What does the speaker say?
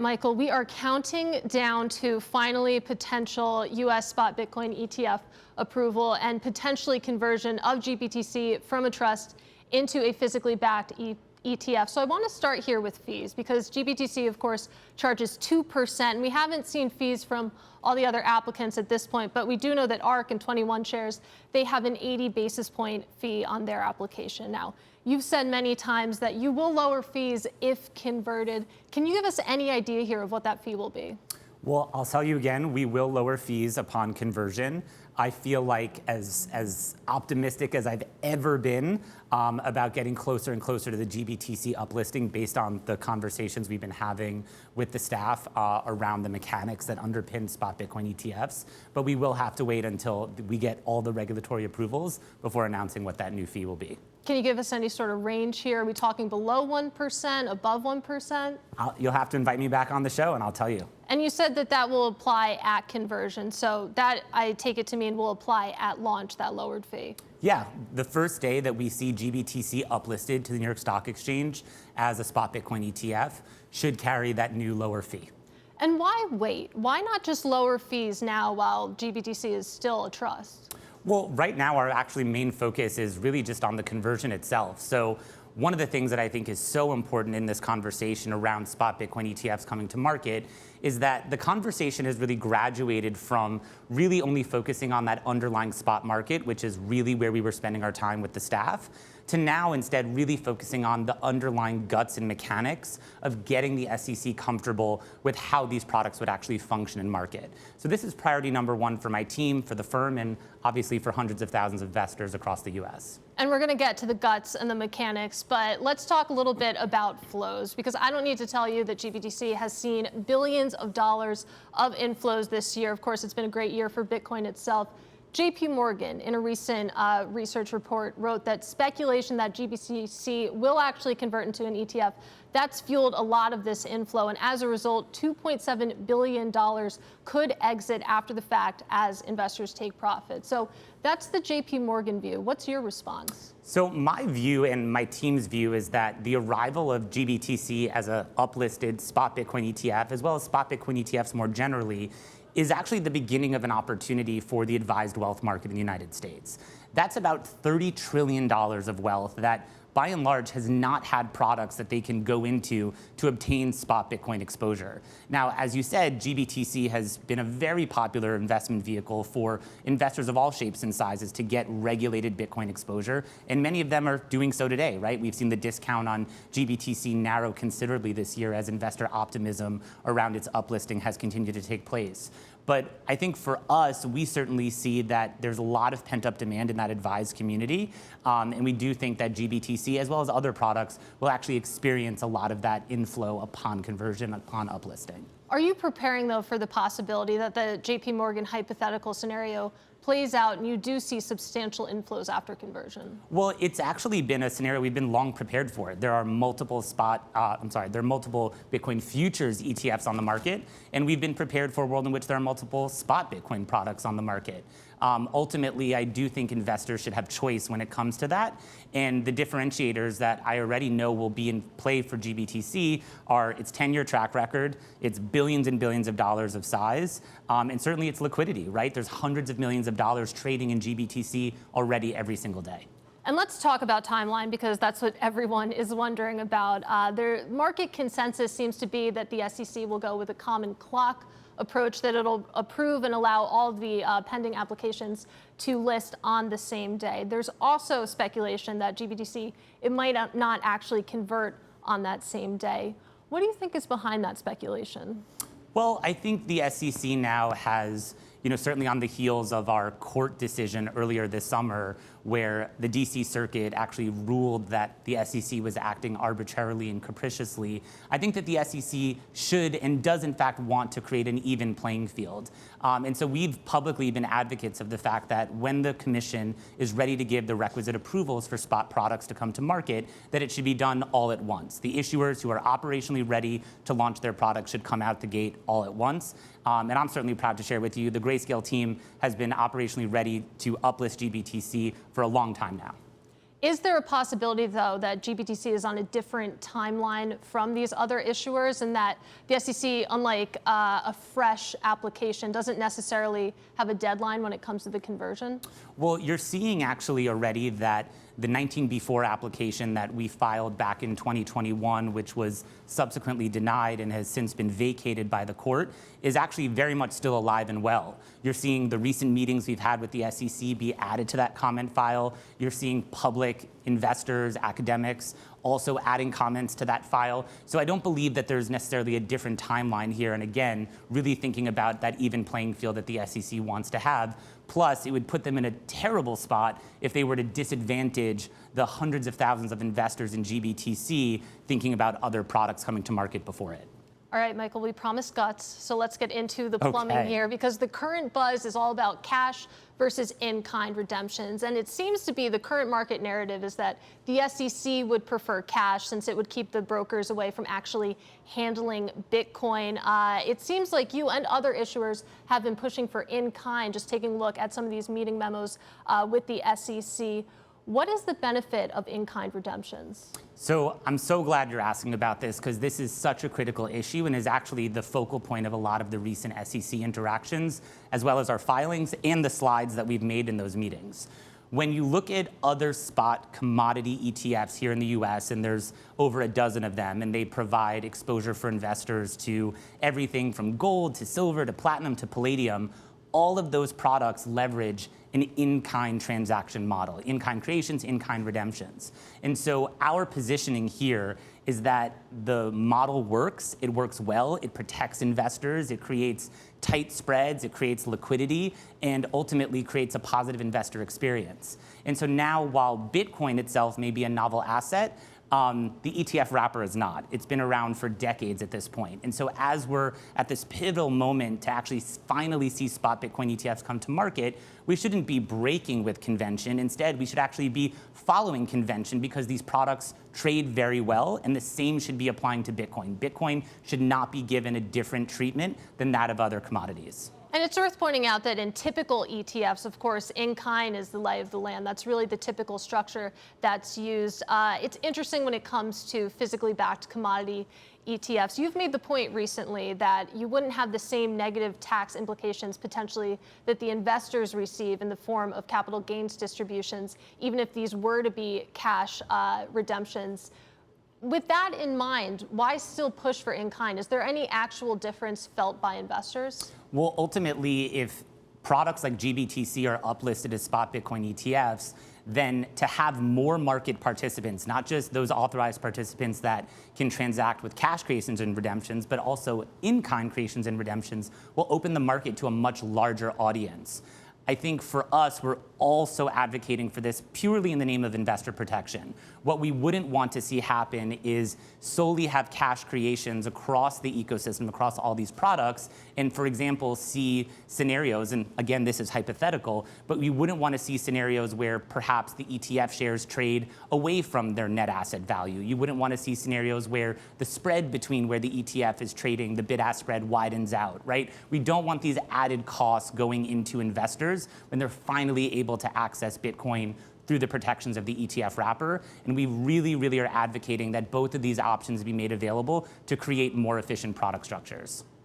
Michael, we are counting down to finally potential U.S. spot Bitcoin ETF approval and potentially conversion of GBTC from a trust into a physically backed ETF. So I want to start here with fees because GBTC, of course, charges 2%. We haven't seen fees from all the other applicants at this point, but we do know that ARK and 21 Shares, they have an 80 basis point fee on their application. Now, you've said many times that you will lower fees if converted. Can you give us any idea here of what that fee will be? Well, I'll tell you again, we will lower fees upon conversion. I feel like as optimistic as I've ever been about getting closer and closer to the GBTC uplisting based on the conversations we've been having with the staff around the mechanics that underpin spot Bitcoin ETFs. But we will have to wait until we get all the regulatory approvals before announcing what that new fee will be. Can you give us any sort of range here? Are we talking below 1%, above 1%? You'll have to invite me back on the show and I'll tell you. And you said that that will apply at conversion. So that, I take it to mean, will apply at launch, that lowered fee. Yeah, the first day that we see GBTC uplisted to the New York Stock Exchange as a spot Bitcoin ETF should carry that new lower fee. And why wait? Why not just lower fees now while GBTC is still a trust? Well, right now our actually main focus is really just on the conversion itself. So one of the things that I think is so important in this conversation around spot Bitcoin ETFs coming to market is that the conversation has really graduated from really only focusing on that underlying spot market, which is really where we were spending our time with the staff, to now instead really focusing on the underlying guts and mechanics of getting the SEC comfortable with how these products would actually function in market. So this is priority number one for my team, for the firm, and obviously for hundreds of thousands of investors across the US. And we're going to get to the guts and the mechanics, but let's talk a little bit about flows, because I don't need to tell you that GBTC has seen billions of dollars of inflows this year. Of course, it's been a great year for Bitcoin itself. JP Morgan, in a recent research report, wrote that speculation that GBTC will actually convert into an ETF, that's fueled a lot of this inflow. And as a result, $2.7 billion could exit after the fact as investors take profit. So that's the JP Morgan view. What's your response? So my view and my team's view is that the arrival of GBTC as a uplisted spot Bitcoin ETF, as well as spot Bitcoin ETFs more generally, is actually the beginning of an opportunity for the advised wealth market in the United States. That's about $30 trillion of wealth that, by and large, has not had products that they can go into to obtain spot Bitcoin exposure. Now, as you said, GBTC has been a very popular investment vehicle for investors of all shapes and sizes to get regulated Bitcoin exposure, and many of them are doing so today, right? We've seen the discount on GBTC narrow considerably this year as investor optimism around its uplisting has continued to take place. But I think for us, we certainly see that there's a lot of pent-up demand in that advised community, and we do think that GBTC, as well as other products, will actually experience a lot of that inflow upon conversion, upon uplisting. Are you preparing, though, for the possibility that the JP Morgan hypothetical scenario plays out and you do see substantial inflows after conversion? Well, it's actually been a scenario we've been long prepared for. There are multiple multiple Bitcoin futures ETFs on the market, and we've been prepared for a world in which there are multiple spot Bitcoin products on the market. Ultimately, I do think investors should have choice when it comes to that. And the differentiators that I already know will be in play for GBTC are its 10-year track record, its billions and billions of dollars of size, and certainly its liquidity, right? There's hundreds of millions of dollars trading in GBTC already every single day. And let's talk about Timeline, because that's what everyone is wondering about. Their market consensus seems to be that the SEC will go with a common clock approach, that it'll approve and allow all of the pending applications to list on the same day. There's also speculation that GBTC, it might not actually convert on that same day. What do you think is behind that speculation? Well, I think the SEC now has, certainly on the heels of our court decision earlier this summer, where the DC Circuit actually ruled that the SEC was acting arbitrarily and capriciously, I think that the SEC should and does in fact want to create an even playing field. And so we've publicly been advocates of the fact that when the commission is ready to give the requisite approvals for spot products to come to market, that it should be done all at once. The issuers who are operationally ready to launch their products should come out the gate all at once. And I'm certainly proud to share with you, the Grayscale team has been operationally ready to uplist GBTC for a long time now. Is there a possibility, though, that GBTC is on a different timeline from these other issuers and that the SEC, unlike a fresh application, doesn't necessarily have a deadline when it comes to the conversion? Well, you're seeing actually already that the 19B4 application that we filed back in 2021, which was subsequently denied and has since been vacated by the court, is actually very much still alive and well. You're seeing the recent meetings we've had with the SEC be added to that comment file. You're seeing public investors, academics, also adding comments to that file. So I don't believe that there's necessarily a different timeline here. And again, really thinking about that even playing field that the SEC wants to have. Plus, it would put them in a terrible spot if they were to disadvantage the hundreds of thousands of investors in GBTC thinking about other products coming to market before it. All right, Michael, we promised guts, so let's get into the plumbing here, because the current buzz is all about cash versus in-kind redemptions. And it seems to be the current market narrative is that the SEC would prefer cash since it would keep the brokers away from actually handling Bitcoin. It seems like you and other issuers have been pushing for in-kind, just taking a look at some of these meeting memos with the SEC. What is the benefit of in-kind redemptions? So I'm so glad you're asking about this, because this is such a critical issue and is actually the focal point of a lot of the recent SEC interactions, as well as our filings and the slides that we've made in those meetings. When you look at other spot commodity ETFs here in the US, and there's over a dozen of them, and they provide exposure for investors to everything from gold to silver to platinum to palladium, all of those products leverage an in-kind transaction model, in-kind creations, in-kind redemptions. And so our positioning here is that the model works, it works well, it protects investors, it creates tight spreads, it creates liquidity, and ultimately creates a positive investor experience. And so now, while Bitcoin itself may be a novel asset, the ETF wrapper is not. It's been around for decades at this point. And so as we're at this pivotal moment to actually finally see spot Bitcoin ETFs come to market, we shouldn't be breaking with convention. Instead, we should actually be following convention, because these products trade very well, and the same should be applying to Bitcoin. Bitcoin should not be given a different treatment than that of other commodities. And it's worth pointing out that in typical ETFs, of course, in-kind is the lay of the land. That's really the typical structure that's used. It's interesting when it comes to physically backed commodity ETFs. You've made the point recently that you wouldn't have the same negative tax implications potentially that the investors receive in the form of capital gains distributions, even if these were to be cash redemptions. With that in mind, why still push for in-kind? Is there any actual difference felt by investors? Well, ultimately, if products like GBTC are uplisted as spot Bitcoin ETFs, then to have more market participants, not just those authorized participants that can transact with cash creations and redemptions, but also in-kind creations and redemptions, will open the market to a much larger audience. I think for us, we're also advocating for this purely in the name of investor protection. What we wouldn't want to see happen is solely have cash creations across the ecosystem, across all these products, and for example, see scenarios, and again, this is hypothetical, but we wouldn't want to see scenarios where perhaps the ETF shares trade away from their net asset value. You wouldn't want to see scenarios where the spread between where the ETF is trading, the bid-ask spread widens out, right? We don't want these added costs going into investors when they're finally able to access Bitcoin through the protections of the ETF wrapper. And we really, really are advocating that both of these options be made available to create more efficient product structures.